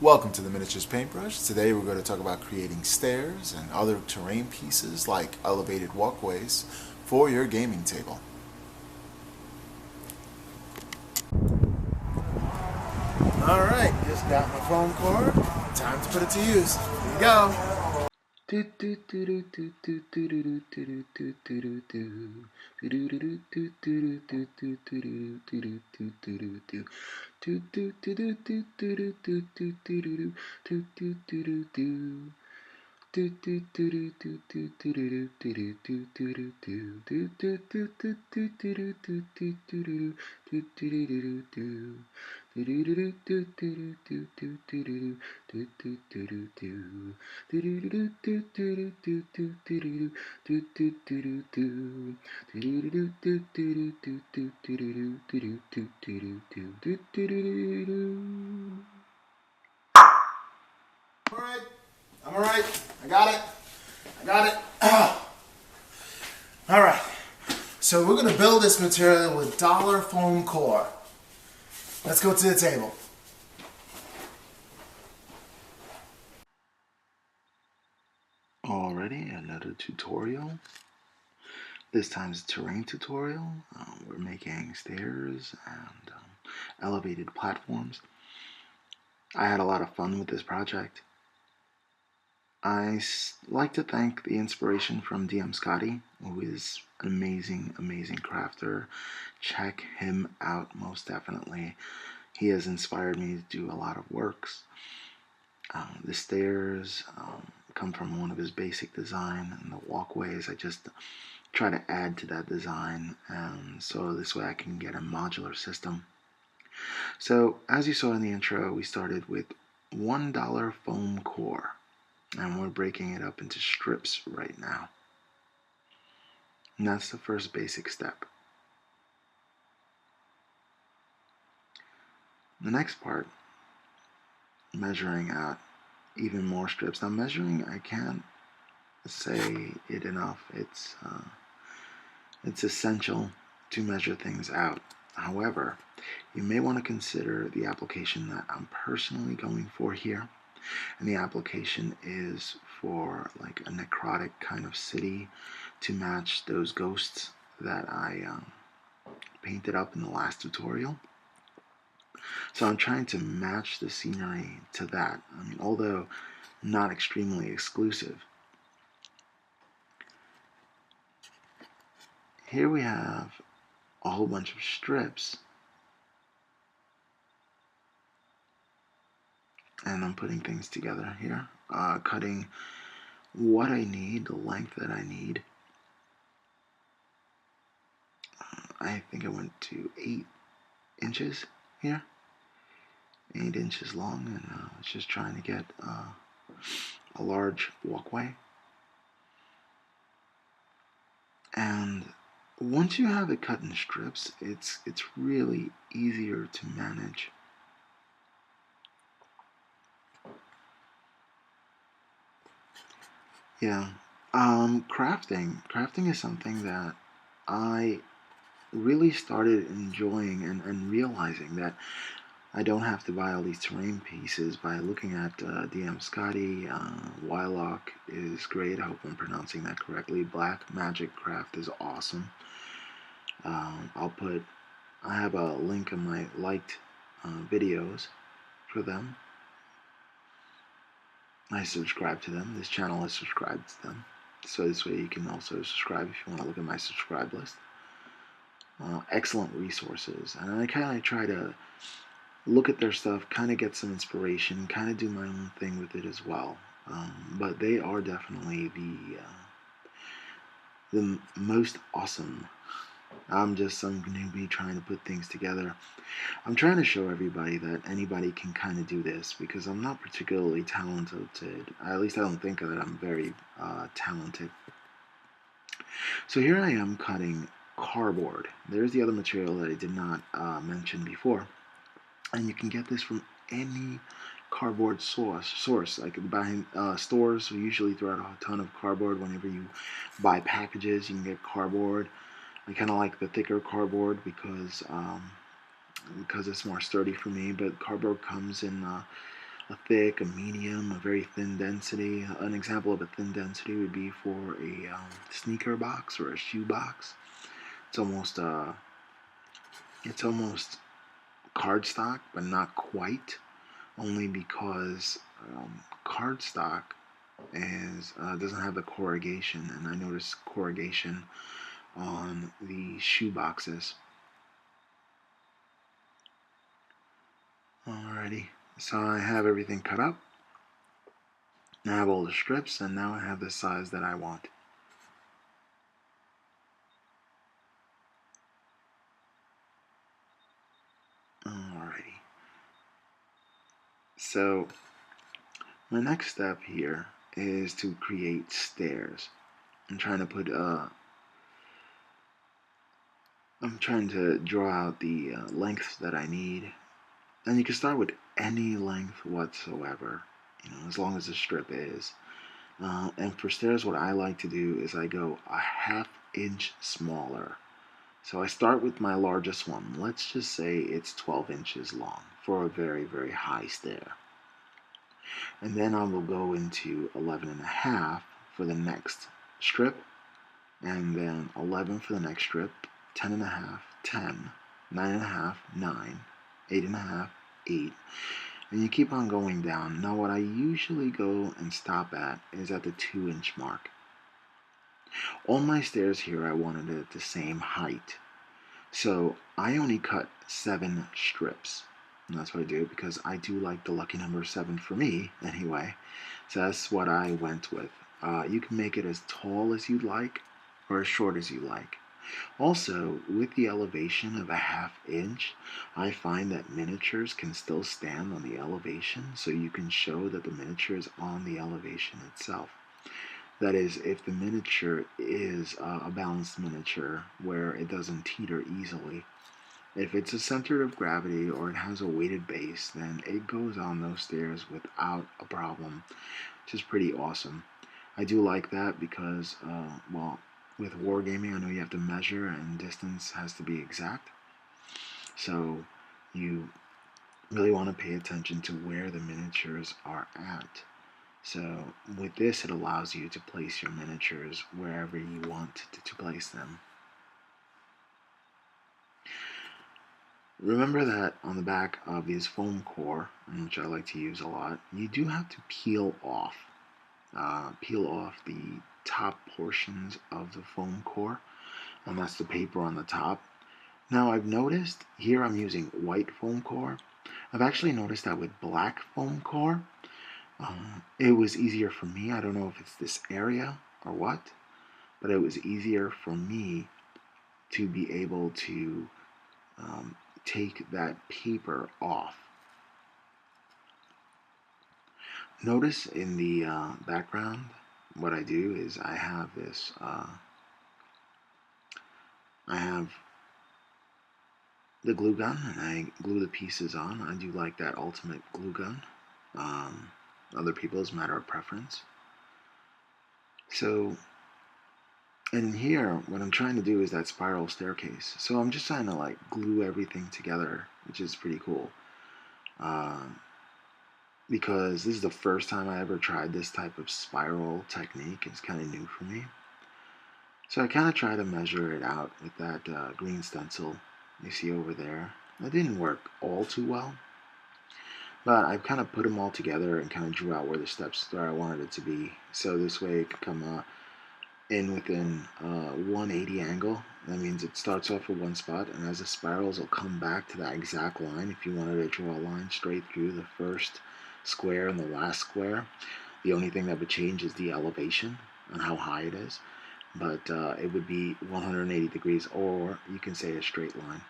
Welcome to the Miniatures Paintbrush. Today we're going to talk about creating stairs and other terrain pieces like elevated walkways for your gaming table. Alright, just got my foam core. Time to put it to use. Here we go. Alright, I'm alright. I got it. I got it. Alright, so we're going to build this material with dollar foam core. Let's go to the table. Already another tutorial. This time's a terrain tutorial. We're making stairs and elevated platforms. I had a lot of fun with this project. I like to thank the inspiration from DM Scotty, who is an amazing, amazing crafter. Check him out most definitely. He has inspired me to do a lot of works. The stairs come from one of his basic design, and the walkways I just try to add to that design, and so this way I can get a modular system. So as you saw in the intro, we started with $1 foam core, and we're breaking it up into strips right now. And that's the first basic step. The next part, measuring out even more strips. Now measuring, I can't say it enough. It's essential to measure things out. However, you may want to consider the application that I'm personally going for here. And the application is for like a necrotic kind of city to match those ghosts that I painted up in the last tutorial. So I'm trying to match the scenery to that. I mean, although not extremely exclusive. Here we have a whole bunch of strips, and I'm putting things together here, cutting what I need, the length that I need. I think I went to 8 inches here, 8 inches long, and I was just trying to get a large walkway. And once you have it cut in strips, it's really easier to manage. Yeah, crafting is something that I really started enjoying and realizing that I don't have to buy all these terrain pieces by looking at DM Scotty. Wylock is great. I hope I'm pronouncing that correctly. Black Magic Craft is awesome. I have a link in my liked videos for them. I subscribe to them. This channel is subscribed to them. So this way you can also subscribe if you want to look at my subscribe list. Excellent resources. And I kind of try to look at their stuff, kind of get some inspiration, kind of do my own thing with it as well. But they are definitely the most awesome. I'm just some newbie trying to put things together. I'm trying to show everybody that anybody can kind of do this because I'm not particularly talented. At least I don't think that I'm very talented. So here I am cutting cardboard. There's the other material that I did not mention before. And you can get this from any cardboard source. Like buying stores will usually throw out a ton of cardboard. Whenever you buy packages, you can get cardboard. I kind of like the thicker cardboard because it's more sturdy for me. But cardboard comes in a thick, a medium, a very thin density. An example of a thin density would be for a sneaker box or a shoe box. It's almost it's almost cardstock, but not quite. Only because cardstock is doesn't have the corrugation, and I noticed corrugation on the shoe boxes. Alrighty, so I have everything cut up. I have all the strips, and now I have the size that I want. Alrighty. So my next step here is to create stairs. I'm trying to put I'm trying to draw out the lengths that I need, and you can start with any length whatsoever, as long as the strip is. And for stairs, what I like to do is I go a ½ inch smaller. So I start with my largest one. Let's just say it's 12 inches long for a very, very high stair. And then I will go into 11.5 for the next strip, and then 11 for the next strip, 10.5, 10, 9.5, 9, 8.5, 8. And you keep on going down. Now what I usually go and stop at is at the 2-inch mark. On my stairs here, I wanted it the same height. So I only cut 7 strips. And that's what I do because I do like the lucky number 7 for me anyway. So that's what I went with. You can make it as tall as you'd like or as short as you like. Also, with the elevation of a ½ inch, I find that miniatures can still stand on the elevation, so you can show that the miniature is on the elevation itself. That is, if the miniature is a balanced miniature where it doesn't teeter easily. If it's a center of gravity or it has a weighted base, then it goes on those stairs without a problem, which is pretty awesome. I do like that because, well, with wargaming, I know you have to measure and distance has to be exact. So you really want to pay attention to where the miniatures are at. So with this, it allows you to place your miniatures wherever you want to place them. Remember that on the back of these foam core, which I like to use a lot, you do have to peel off the top portions of the foam core, and that's the paper on the top. Now I've noticed here I'm using white foam core. I've actually noticed that with black foam core, it was easier for me. I don't know if it's this area or what, but it was easier for me to be able to take that paper off. Notice in the background, what I do is I have this, I have the glue gun, and I glue the pieces on. I do like that ultimate glue gun. Other people's matter of preference. So, and here, what I'm trying to do is that spiral staircase. So I'm just trying to like glue everything together, which is pretty cool. Because this is the first time I ever tried this type of spiral technique. It's kind of new for me. So I kind of try to measure it out with that green stencil you see over there. That didn't work all too well, but I've kind of put them all together and kind of drew out where the steps where I wanted it to be. So this way it can come in within 180 angle. That means it starts off at one spot, and as the spirals, it'll come back to that exact line. If you wanted to draw a line straight through the first square and the last square, the only thing that would change is the elevation and how high it is, but it would be 180 degrees, or you can say a straight line.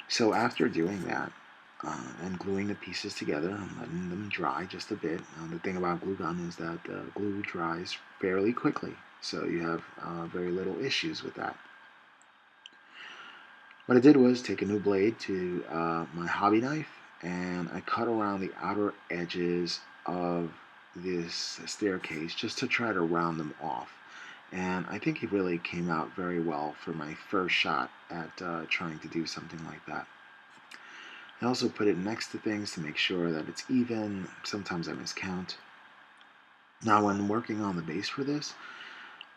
So after doing that and gluing the pieces together and letting them dry just a bit, the thing about glue gun is that glue dries fairly quickly, so you have very little issues with that. What I did was take a new blade to my hobby knife, and I cut around the outer edges of this staircase just to try to round them off. And I think it really came out very well for my first shot at trying to do something like that. I also put it next to things to make sure that it's even. Sometimes I miscount. Now, when working on the base for this,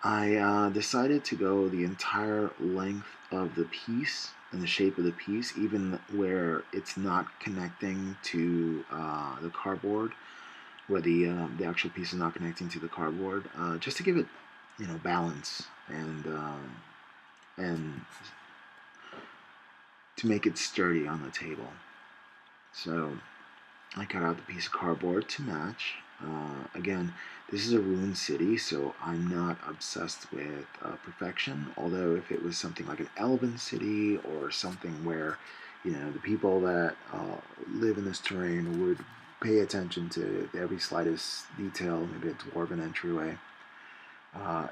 I decided to go the entire length of the piece and the shape of the piece, even where it's not connecting to the cardboard, where the actual piece is not connecting to the cardboard, just to give it, balance and to make it sturdy on the table. So I cut out the piece of cardboard to match. Again, this is a ruined city, so I'm not obsessed with perfection. Although, if it was something like an elven city or something where, the people that live in this terrain would pay attention to every slightest detail, maybe a dwarven entryway,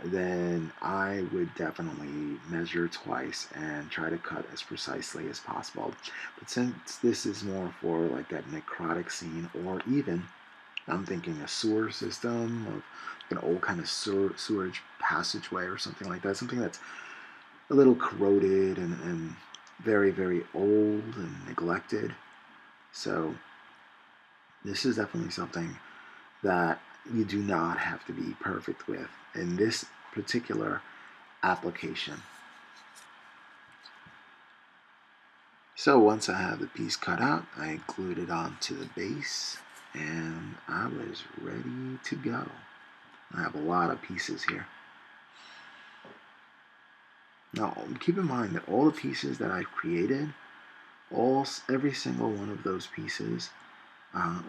then I would definitely measure twice and try to cut as precisely as possible. But since this is more for like that necrotic scene, or even I'm thinking a sewer system of an old kind of sewerage passageway or something like that, something that's a little corroded and very, very old and neglected. So this is definitely something that you do not have to be perfect with in this particular application. So once I have the piece cut out, I glued it onto the base and I was ready to go. I have a lot of pieces here. Now keep in mind that all the pieces that I've created, every single one of those pieces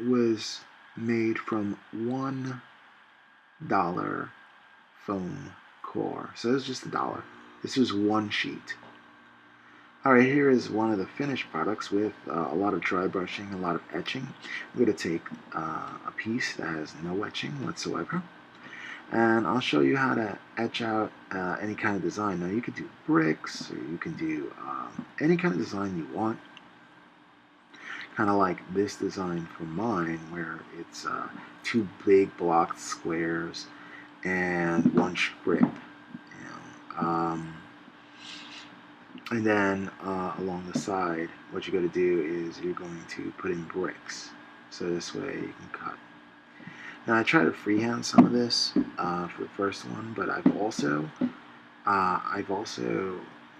was made from $1 foam core. So it's just $1. This was one sheet. Alright, here is one of the finished products with a lot of dry brushing, a lot of etching. I'm going to take a piece that has no etching whatsoever, and I'll show you how to etch out any kind of design. Now, you could do bricks, or you can do any kind of design you want. Kind of like this design for mine, where it's two big blocked squares and one strip. And then along the side, what you're going to do is you're going to put in bricks. So this way you can cut. Now I try to freehand some of this for the first one, but I've also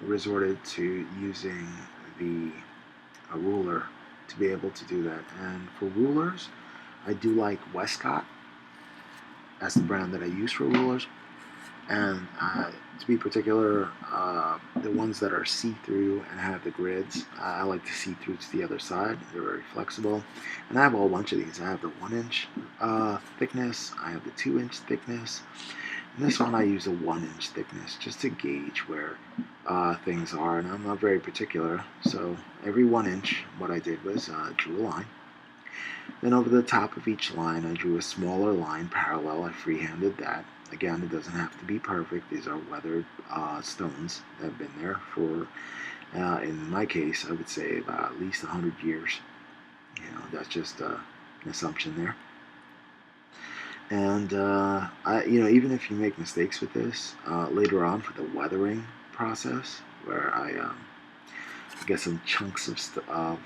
resorted to using a ruler to be able to do that. And for rulers, I do like Westcott. That's the brand that I use for rulers. And to be particular, the ones that are see-through and have the grids, I like to see through to the other side. They're very flexible. And I have a whole bunch of these. I have the 1-inch thickness. I have the 2-inch thickness. And this one I use a 1-inch thickness just to gauge where things are. And I'm not very particular. So every 1 inch, what I did was drew a line. Then over the top of each line, I drew a smaller line parallel. I freehanded that. Again, it doesn't have to be perfect. These are weathered stones that have been there for, in my case, I would say about at least 100 years. That's just an assumption there. And even if you make mistakes with this later on for the weathering process, where I get some chunks of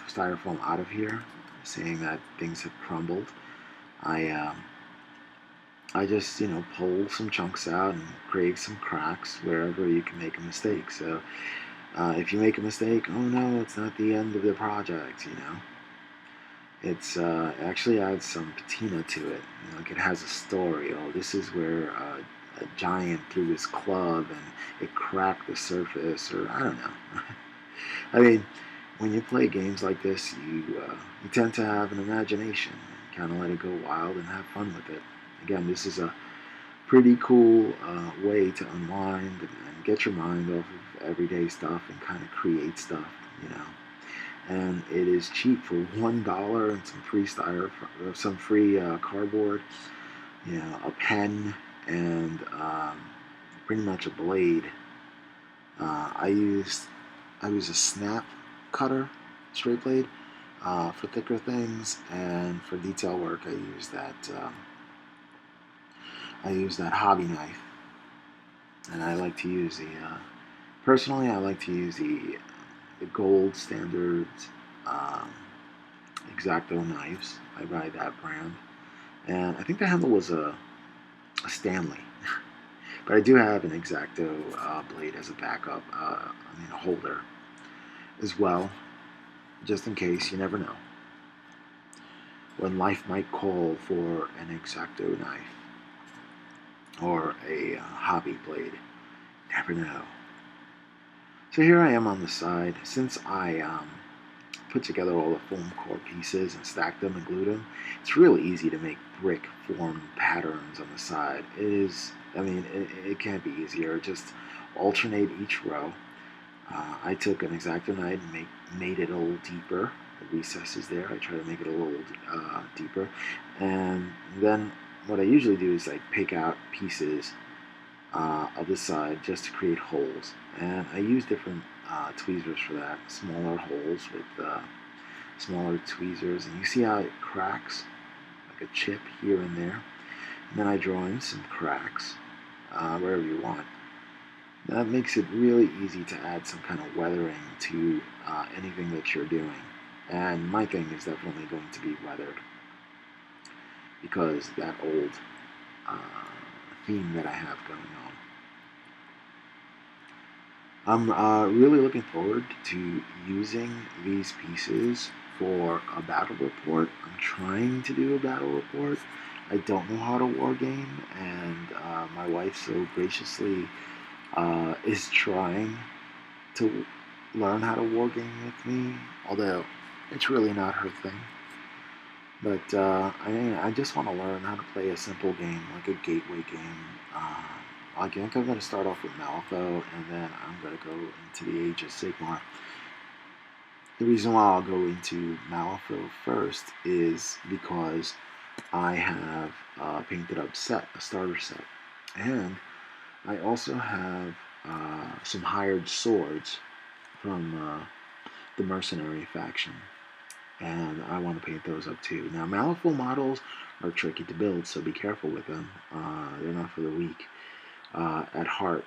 styrofoam out of here, saying that things have crumbled, I just, pull some chunks out and create some cracks wherever you can make a mistake. So if you make a mistake, oh no, it's not the end of the project, It's actually adds some patina to it. Like, it has a story. Oh, this is where a giant threw his club and it cracked the surface, or I don't know. I mean, when you play games like this, you tend to have an imagination and kind of let it go wild and have fun with it. Again, this is a pretty cool way to unwind and get your mind off of everyday stuff and kind of create stuff, And it is cheap for $1 and some free cardboard, a pen, and pretty much a blade. I use a snap cutter, straight blade, for thicker things, and for detail work I use that hobby knife, and I like to use personally I like to use the gold standard X-Acto knives. I buy that brand, and I think the handle was a Stanley. But I do have an X-Acto blade as a backup, a holder as well, just in case. You never know when life might call for an X-Acto knife or a hobby blade. Never know. So here I am on the side. Since I put together all the foam core pieces and stacked them and glued them, it's really easy to make brick form patterns on the side. It is, it can't be easier. Just alternate each row. I took an X-Acto knife and made it a little deeper. The recesses there, I try to make it a little deeper. And then what I usually do is like pick out pieces of the side just to create holes. And I use different tweezers for that, smaller holes with smaller tweezers. And you see how it cracks, like a chip here and there. And then I draw in some cracks wherever you want. That makes it really easy to add some kind of weathering to anything that you're doing. And my thing is definitely going to be weathered because that old theme that I have going on. I'm really looking forward to using these pieces for a battle report. I'm trying to do a battle report. I don't know how to war game, and my wife so graciously is trying to learn how to war game with me, although it's really not her thing. But I just want to learn how to play a simple game, like a gateway game. I think I'm going to start off with Malifaux, and then I'm going to go into the Age of Sigmar. The reason why I'll go into Malifaux first is because I have a painted up set, a starter set, and I also have some hired swords from the mercenary faction, and I want to paint those up too. Now, Malifaux models are tricky to build, so be careful with them. They're not for the weak at heart,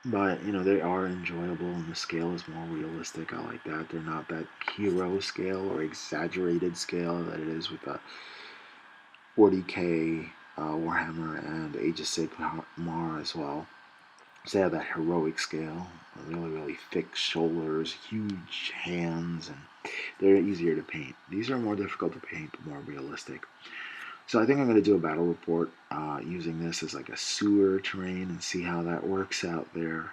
but they are enjoyable, and the scale is more realistic. I like that. They're not that hero scale or exaggerated scale that it is with the 40k Warhammer and Age of Sigmar as well. So they have that heroic scale, really, really thick shoulders, huge hands, and they're easier to paint. These are more difficult to paint, but more realistic. So I think I'm going to do a battle report using this as like a sewer terrain and see how that works out there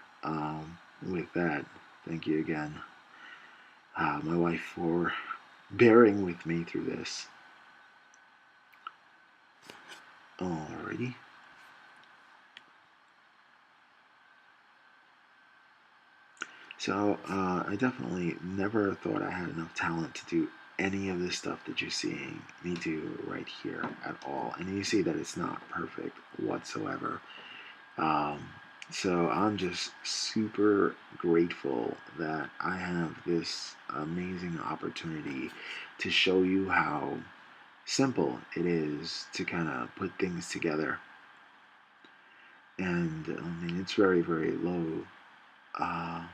with that. Thank you again, my wife, for bearing with me through this. Alrighty. So I definitely never thought I had enough talent to do any of this stuff that you're seeing me do right here at all. And you see that it's not perfect whatsoever. So I'm just super grateful that I have this amazing opportunity to show you how simple it is to kind of put things together. And it's very, very low. I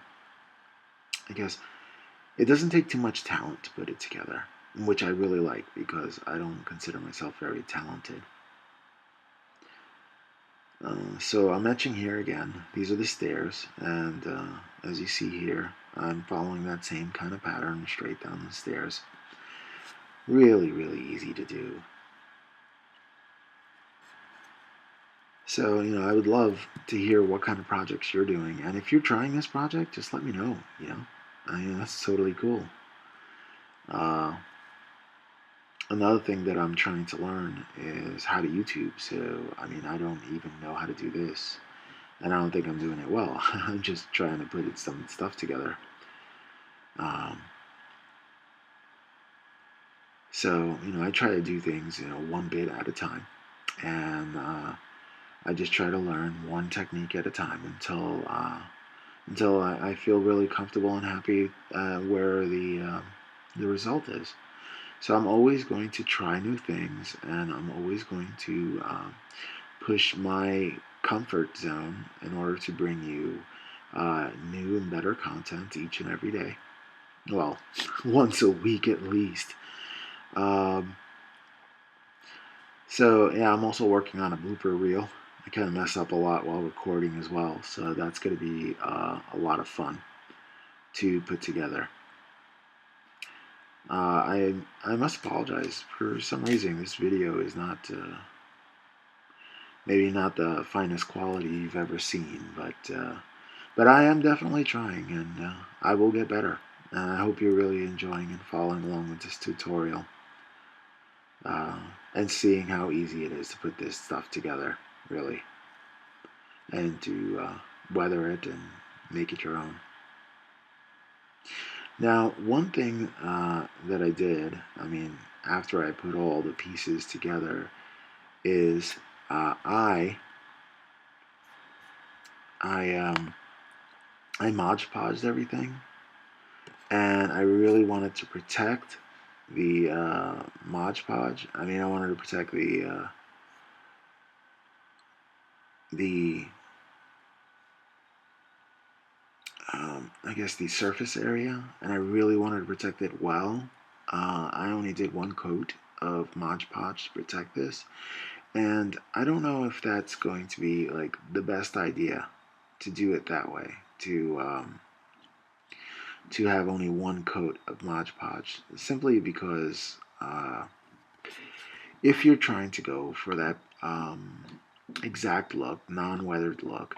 guess it doesn't take too much talent to put it together, which I really like because I don't consider myself very talented. So I'm etching here again. These are the stairs, and as you see here, I'm following that same kind of pattern straight down the stairs. Really, really easy to do. So, I would love to hear what kind of projects you're doing, and if you're trying this project, just let me know, that's totally cool. Another thing that I'm trying to learn is how to YouTube. So, I don't even know how to do this. And I don't think I'm doing it well. I'm just trying to put some stuff together. So, I try to do things, one bit at a time. And I just try to learn one technique at a time until I feel really comfortable and happy where the result is. So I'm always going to try new things, and I'm always going to push my comfort zone in order to bring you new and better content each and every day. Well, once a week at least. Um, so yeah, I'm also working on a blooper reel. I kind of mess up a lot while recording as well, so that's going to be a lot of fun to put together. I must apologize. For some reason, this video is not maybe not the finest quality you've ever seen, but I am definitely trying, and I will get better. And I hope you're really enjoying and following along with this tutorial, uh, and seeing how easy it is to put this stuff together, really, and to weather it and make it your own. Now, one thing that I did, I mean, after I put all the pieces together, is I I Mod Podged everything, and I really wanted to protect the Mod Podge. I mean, I wanted to protect the I guess the surface area, and I really wanted to protect it well. I only did one coat of Mod Podge to protect this, and I don't know if that's going to be like the best idea to do it that way. To have only one coat of Mod Podge, simply because if you're trying to go for that exact look, non-weathered look,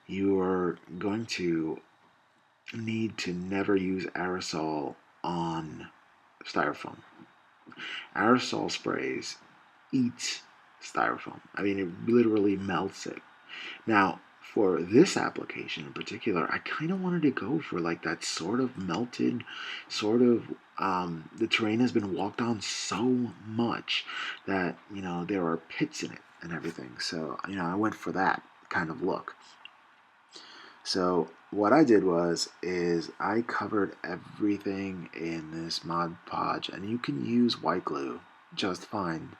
you are going to need to never use aerosol on styrofoam. Aerosol sprays eat styrofoam. I mean, it literally melts it. Now, for this application in particular, I kind of wanted to go for like that sort of melted, sort of, the terrain has been walked on so much that, there are pits in it and everything. So, I went for that kind of look. So what I did is I covered everything in this Mod Podge, and you can use white glue just fine.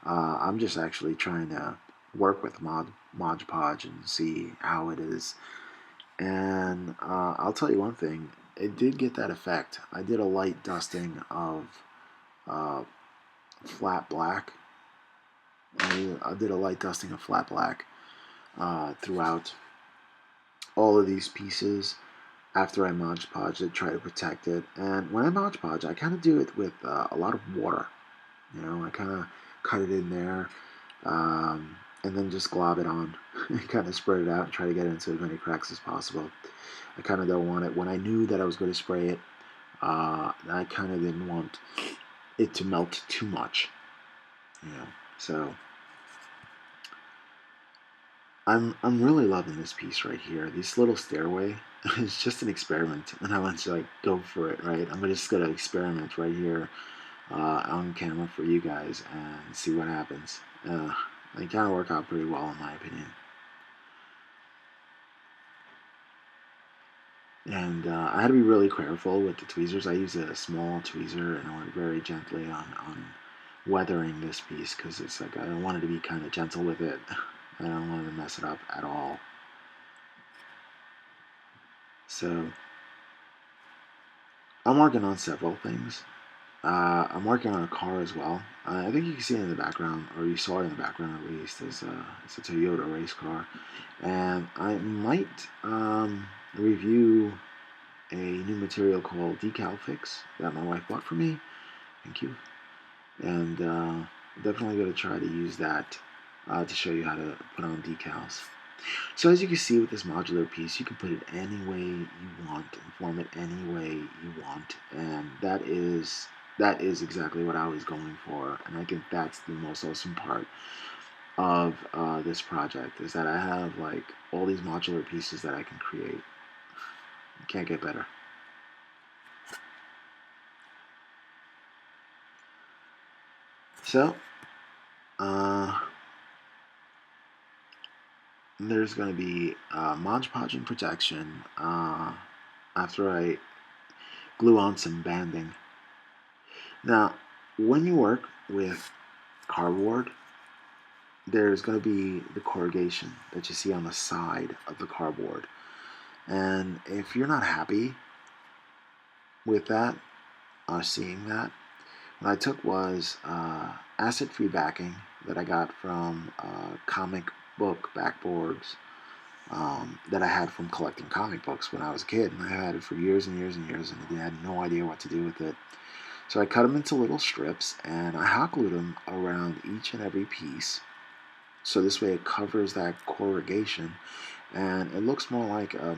I'm just actually trying to work with Mod Podge and see how it is. And I'll tell you one thing, it did get that effect. I did a light dusting of uh, flat black. I did a light dusting of flat black throughout all of these pieces after I Mod Podge to try to protect it. And when I Mod Podge, I kind of do it with a lot of water. I kind of cut it in there, and then just glob it on and kind of spread it out and try to get into as many cracks as possible. I kind of don't want it, when I knew that I was going to spray it, I kind of didn't want it to melt too much, so I'm really loving this piece right here. This little stairway is just an experiment, and I want to like go for it. Right, I'm just gonna experiment right here on camera for you guys and see what happens. They kind of work out pretty well in my opinion. And I had to be really careful with the tweezers. I used a small tweezer, and I went very gently on weathering this piece, because it's like I wanted to be kind of gentle with it. I don't want to mess it up at all. So I'm working on several things. I'm working on a car as well. I think you can see it in the background, or you saw it in the background at least. It's a Toyota race car, and I might review a new material called Decal Fix that my wife bought for me. Thank you. And definitely going to try to use that to show you how to put on decals. So as you can see with this modular piece, you can put it any way you want and form it any way you want, and that is exactly what I was going for. And I think that's the most awesome part of this project, is that I have like all these modular pieces that I can create. You can't get better. So there's going to be Mod Podge and protection after I glue on some banding. Now, when you work with cardboard, there's going to be the corrugation that you see on the side of the cardboard. And if you're not happy with that, seeing that, what I took was acid-free backing that I got from comic book backboards that I had from collecting comic books when I was a kid, and I had it for years and years and years, and I had no idea what to do with it. So I cut them into little strips, and I hot glued them around each and every piece, so this way it covers that corrugation, and it looks more like a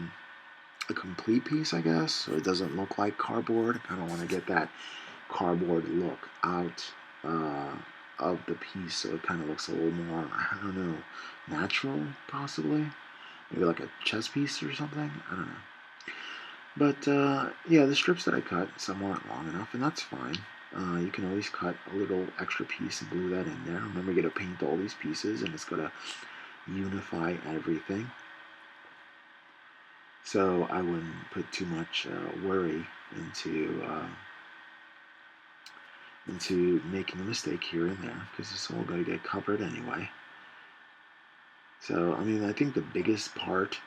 complete piece, I guess, so it doesn't look like cardboard. I kind of want to get that cardboard look out of the piece, so it kind of looks a little more, I don't know, natural, possibly. Maybe like a chess piece or something. I don't know. But yeah, the strips that I cut, some weren't long enough, and that's fine. You can always cut a little extra piece and glue that in there. Remember, you're going to paint all these pieces, and it's going to unify everything. So I wouldn't put too much worry into making a mistake here and there, because it's all going to get covered anyway. So, I mean, I think the biggest part,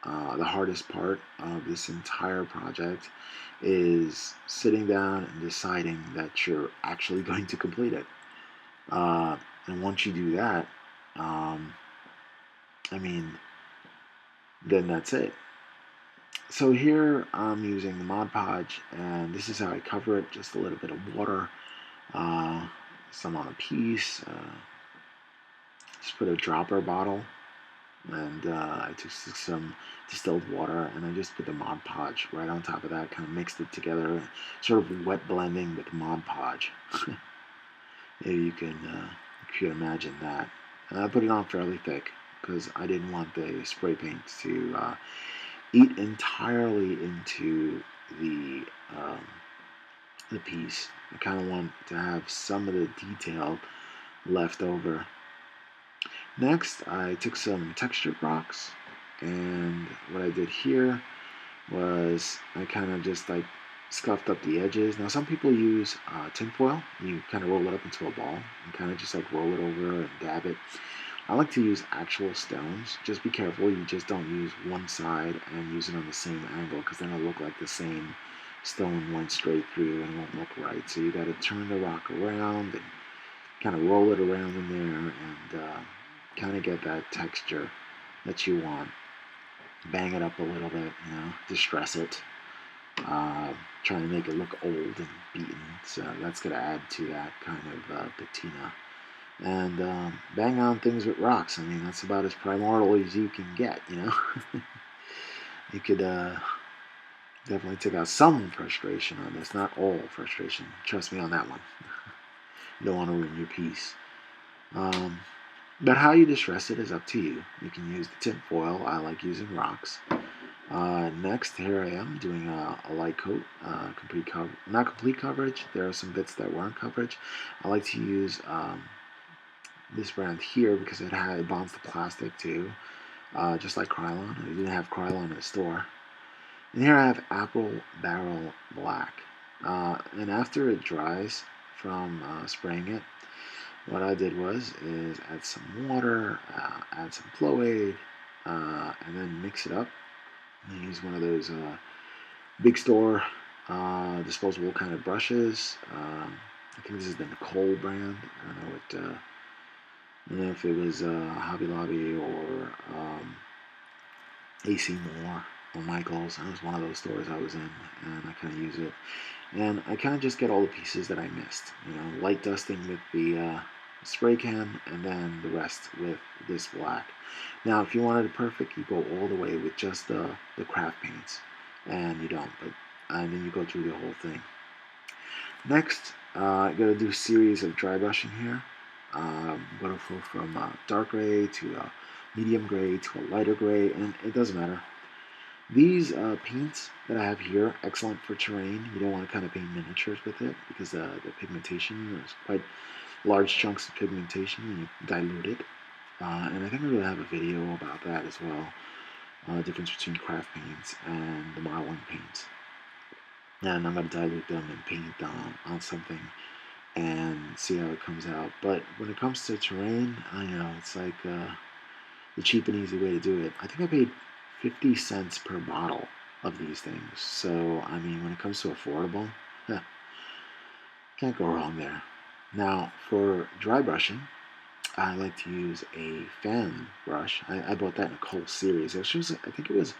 the hardest part of this entire project is sitting down and deciding that you're actually going to complete it. And once you do that, I mean, then that's it. So here I'm using the Mod Podge, and this is how I cover it. Just a little bit of water, some on a piece. Just put a dropper bottle, and I took some distilled water, and I just put the Mod Podge right on top of that, kind of mixed it together, sort of wet blending with Mod Podge. Maybe you can imagine that. And I put it on fairly thick because I didn't want the spray paint to eat entirely into the piece. I kind of want to have some of the detail left over. Next, I took some textured rocks, and what I did here was I kind of just like scuffed up the edges. Now, some people use tinfoil. You kind of roll it up into a ball and kind of just like roll it over and dab it. I like to use actual stones. Just be careful you just don't use one side and use it on the same angle, because then it'll look like the same stone went straight through and it won't look right. So you got to turn the rock around and kind of roll it around in there and kind of get that texture that you want. Bang it up a little bit, distress it. Trying to make it look old and beaten, so that's going to add to that kind of patina. And bang on things with rocks. I mean, that's about as primordial as you can get, You could definitely take out some frustration on this, not all frustration. Trust me on that one. You don't want to ruin your piece. But how you distress it is up to you. You can use the tin foil. I like using rocks. Next, here I am doing a light coat, not complete coverage. There are some bits that weren't coverage. I like to use this brand here because it bonds the plastic too, just like Krylon. I didn't have Krylon in the store. And here I have Apple Barrel Black. And after it dries from spraying it, what I did is add some water, add some flow aid, and then mix it up. And use one of those big store disposable kind of brushes. I think this is the Nicole brand. I don't know if it was Hobby Lobby or AC Moore or Michael's. It was one of those stores I was in, and I kind of use it. And I kind of just get all the pieces that I missed. Light dusting with the spray can, and then the rest with this black. Now, if you wanted it perfect, you go all the way with just the craft paints, and you don't. And then you go through the whole thing. Next, I got to do a series of dry brushing here. Go from dark gray to medium gray to a lighter gray, and it doesn't matter. These paints that I have here, excellent for terrain. You don't want to kind of paint miniatures with it because the pigmentation is quite large chunks of pigmentation when you dilute it. And I think I'm going to have a video about that as well. The difference between craft paints and the modeling paints. And I'm going to dilute them and paint on something and see how it comes out. But when it comes to terrain, I know it's like the cheap and easy way to do it. I think I paid 50 cents per bottle of these things. So, I mean, when it comes to affordable, can't go wrong there. Now, for dry brushing, I like to use a fan brush. I bought that in a Cole series. It was, I think it was,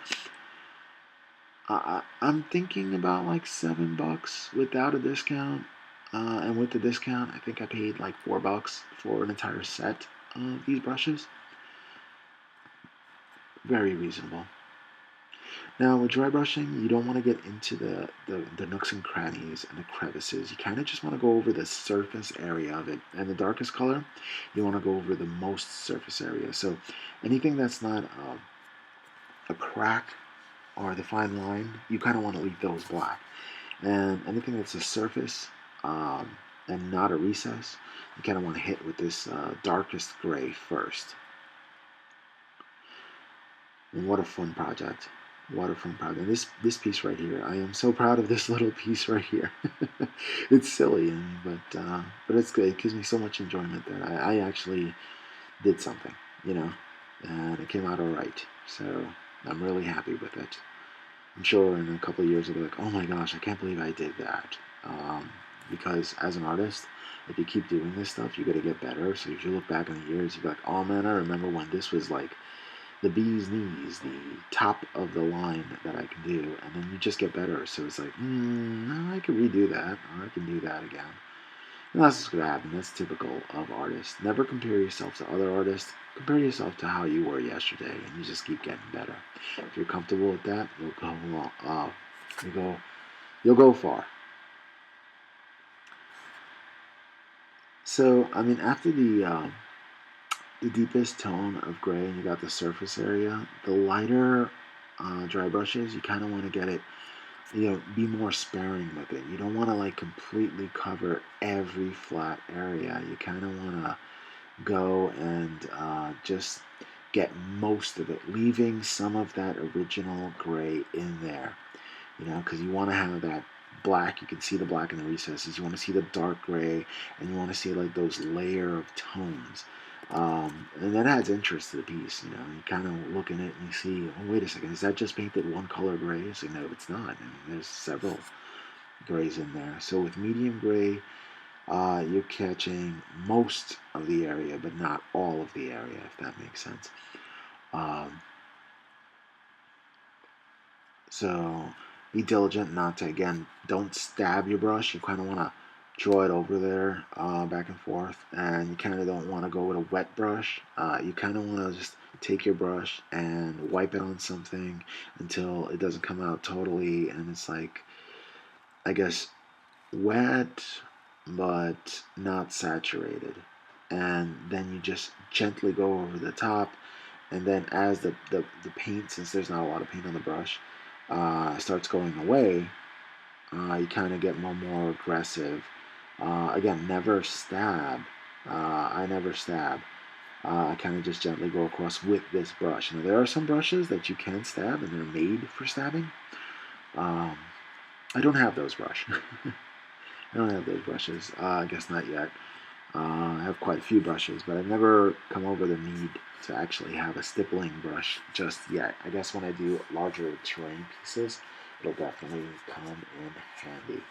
I'm thinking about like $7 without a discount. And with the discount, I think I paid like $4 for an entire set of these brushes. Very reasonable. Now, with dry brushing, you don't want to get into the nooks and crannies and the crevices. You kind of just want to go over the surface area of it. And the darkest color, you want to go over the most surface area. So anything that's not a crack or the fine line, you kind of want to leave those black. And anything that's a surface and not a recess, you kind of want to hit with this darkest gray first. And what a fun project. What a fun project. This piece right here, I am so proud of this little piece right here. It's silly, but it's good. It gives me so much enjoyment that I actually did something, you know, and it came out all right. So I'm really happy with it. I'm sure in a couple of years I'll be like, oh my gosh, I can't believe I did that. Because as an artist, if you keep doing this stuff, you got to get better. So if you look back in the years, you're like, oh man, I remember when this was like the bee's knees, the top of the line that I can do, and then you just get better. So it's like, no, I can redo that, or I can do that again. And that's what's going to happen. That's typical of artists. Never compare yourself to other artists. Compare yourself to how you were yesterday, and you just keep getting better. If you're comfortable with that, you'll go long. You'll go far. So, I mean, after the deepest tone of gray and you got the surface area, the lighter dry brushes, you kind of want to get it, be more sparing with it. You don't want to like completely cover every flat area. You kind of want to go and just get most of it, leaving some of that original gray in there, because you want to have that black. You can see the black in the recesses. You want to see the dark gray, and you want to see like those layer of tones. And that adds interest to the piece. You kind of look in it and you see, oh, wait a second, is that just painted one color gray? It's like, no, it's not. I mean, there's several grays in there. So with medium gray, you're catching most of the area, but not all of the area, if that makes sense. So be diligent not to, again, don't stab your brush. You kind of want to draw it over there back and forth, and you kind of don't want to go with a wet brush. You kind of want to just take your brush and wipe it on something until it doesn't come out totally, and it's like, I guess, wet but not saturated. And then you just gently go over the top, and then as the paint, since there's not a lot of paint on the brush, starts going away, you kind of get more aggressive. Again, never stab. I never stab. I kind of just gently go across with this brush. Now, there are some brushes that you can stab, and they're made for stabbing. I don't have those brushes. I don't have those brushes. I guess not yet. I have quite a few brushes, but I've never come over the need to actually have a stippling brush just yet. I guess when I do larger terrain pieces, it'll definitely come in handy.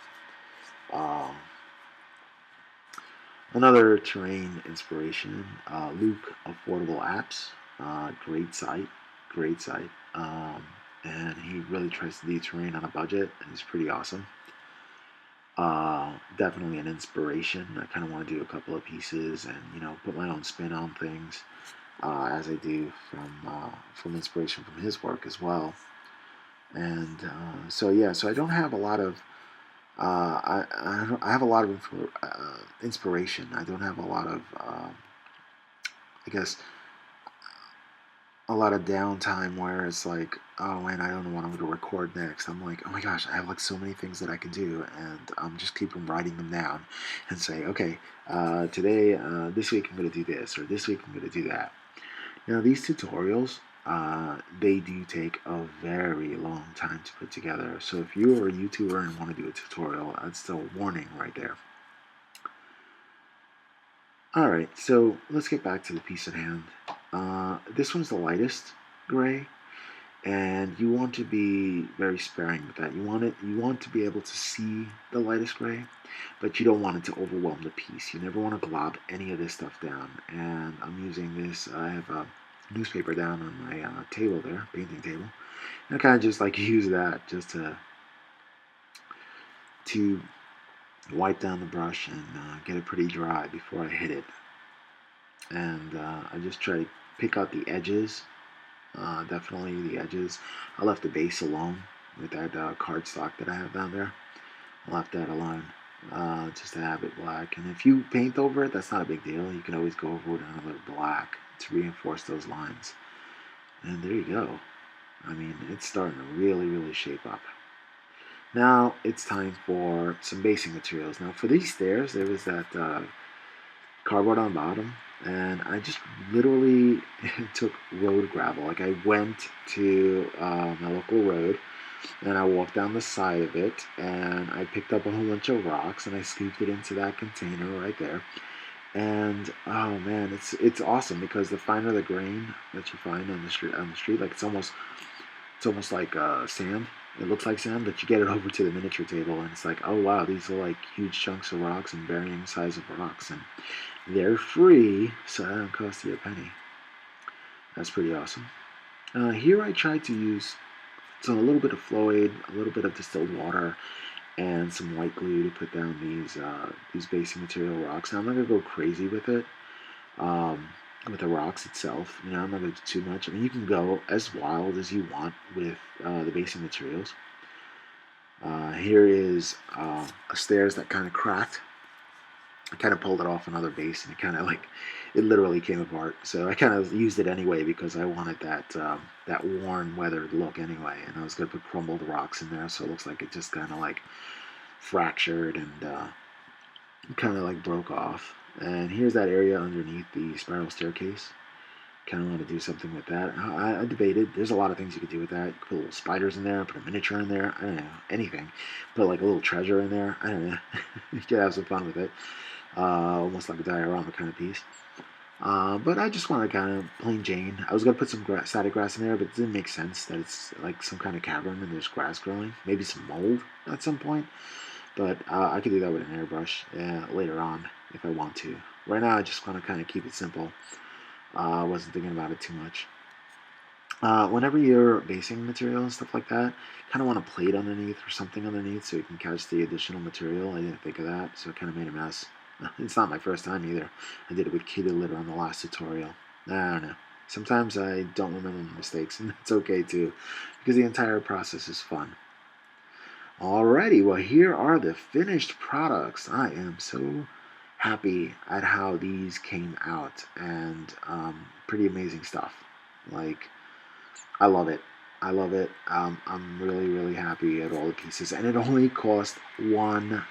Another terrain inspiration, Luke Affordable Apps. Great site, great site. And he really tries to do terrain on a budget, and he's pretty awesome. Definitely an inspiration. I kind of want to do a couple of pieces and put my own spin on things, as I do from inspiration from his work as well. And so I don't have a lot of I have a lot of inspiration. I don't have a lot of I guess a lot of downtime where it's like, oh man, I don't know what I'm going to record next. I'm like, oh my gosh, I have like so many things that I can do, and I'm just keep writing them down and say, okay, today, this week I'm going to do this, or this week I'm going to do that. Now these tutorials, they do take a very long time to put together. So if you are a YouTuber and want to do a tutorial, that's a warning right there. Alright, so let's get back to the piece at hand. This one's the lightest gray, and you want to be very sparing with that. You want to be able to see the lightest gray, but you don't want it to overwhelm the piece. You never want to glob any of this stuff down. And I'm using this. I have a newspaper down on my table there, painting table, and I kind of just like use that just to wipe down the brush and get it pretty dry before I hit it. And I just try to pick out the edges. Definitely the edges. I left the base alone with that cardstock that I have down there. I left that alone just to have it black. And if you paint over it, that's not a big deal. You can always go over with another black to reinforce those lines. And there you go. I mean, it's starting to really, really shape up. Now it's time for some basing materials. Now for these stairs, there was that cardboard on the bottom, and I just literally took road gravel. Like I went to my local road, and I walked down the side of it, and I picked up a whole bunch of rocks, and I scooped it into that container right there. And oh man, it's awesome because the finer the grain that you find on the street, like it's almost like sand. It looks like sand, but you get it over to the miniature table, and it's like, oh wow, these are like huge chunks of rocks and varying size of rocks, and they're free, so that don't cost you a penny. That's pretty awesome. Here I tried to use a little bit of Floyd, a little bit of distilled water, and some white glue to put down these basing material rocks. Now I'm not gonna go crazy with the rocks itself. You know, I'm not gonna do too much. I mean, you can go as wild as you want with the basing materials. Here is a stairs that kind of cracked. I kind of pulled it off another base, and it kind of like it literally came apart. So I kind of used it anyway because I wanted that worn, weathered look anyway, and I was gonna put crumbled rocks in there, so it looks like it just kind of like fractured and kind of like broke off. And here's that area underneath the spiral staircase. Kind of want to do something with that. I debated. There's a lot of things you could do with that. You could put little spiders in there, put a miniature in there. I don't know, anything. Put like a little treasure in there. I don't know. You could have some fun with it. Almost like a diorama kind of piece. But I just want to kind of plain Jane. I was going to put some static grass in there, but it didn't make sense that it's like some kind of cavern and there's grass growing. Maybe some mold at some point. But I could do that with an airbrush later on if I want to. Right now I just want to kind of keep it simple. I wasn't thinking about it too much. Whenever you're basing material and stuff like that, kind of want a plate underneath or something underneath so you can catch the additional material. I didn't think of that, so it kind of made a mess. It's not my first time either. I did it with kitty litter on the last tutorial. I don't know. Sometimes I don't remember my mistakes, and it's okay too, because the entire process is fun. Alrighty, well here are the finished products. I am so happy at how these came out, and pretty amazing stuff. Like, I love it. I love it. I'm really, really happy at all the pieces, and it only cost $1.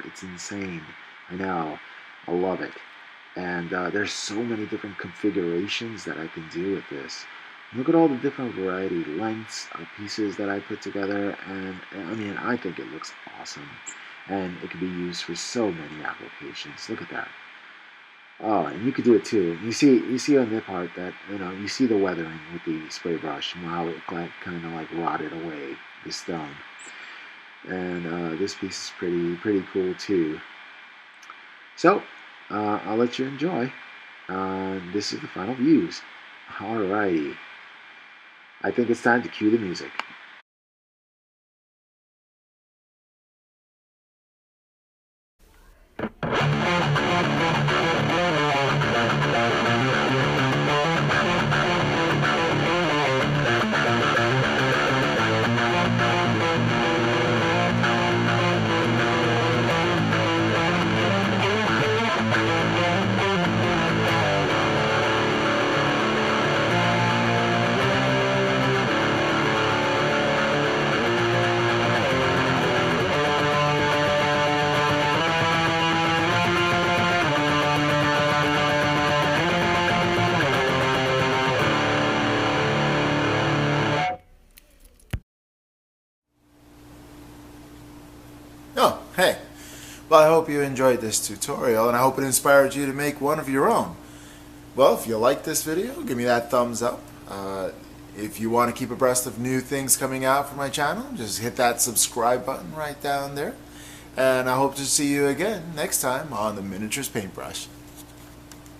It's insane. I know. I love it. And there's so many different configurations that I can do with this. Look at all the different variety lengths of pieces that I put together, and I mean, I think it looks awesome, and it can be used for so many applications. Look at that. Oh, and you could do it too. You see on the part that you see the weathering with the spray brush and how it kind of like rotted away the stone. And this piece is pretty cool too. So I'll let you enjoy. This is the final views. Alrighty. I think it's time to cue the music. Oh, hey. Well, I hope you enjoyed this tutorial, and I hope it inspired you to make one of your own. Well, if you like this video, give me that thumbs up. If you want to keep abreast of new things coming out from my channel, just hit that subscribe button right down there. And I hope to see you again next time on the Miniatures Paintbrush.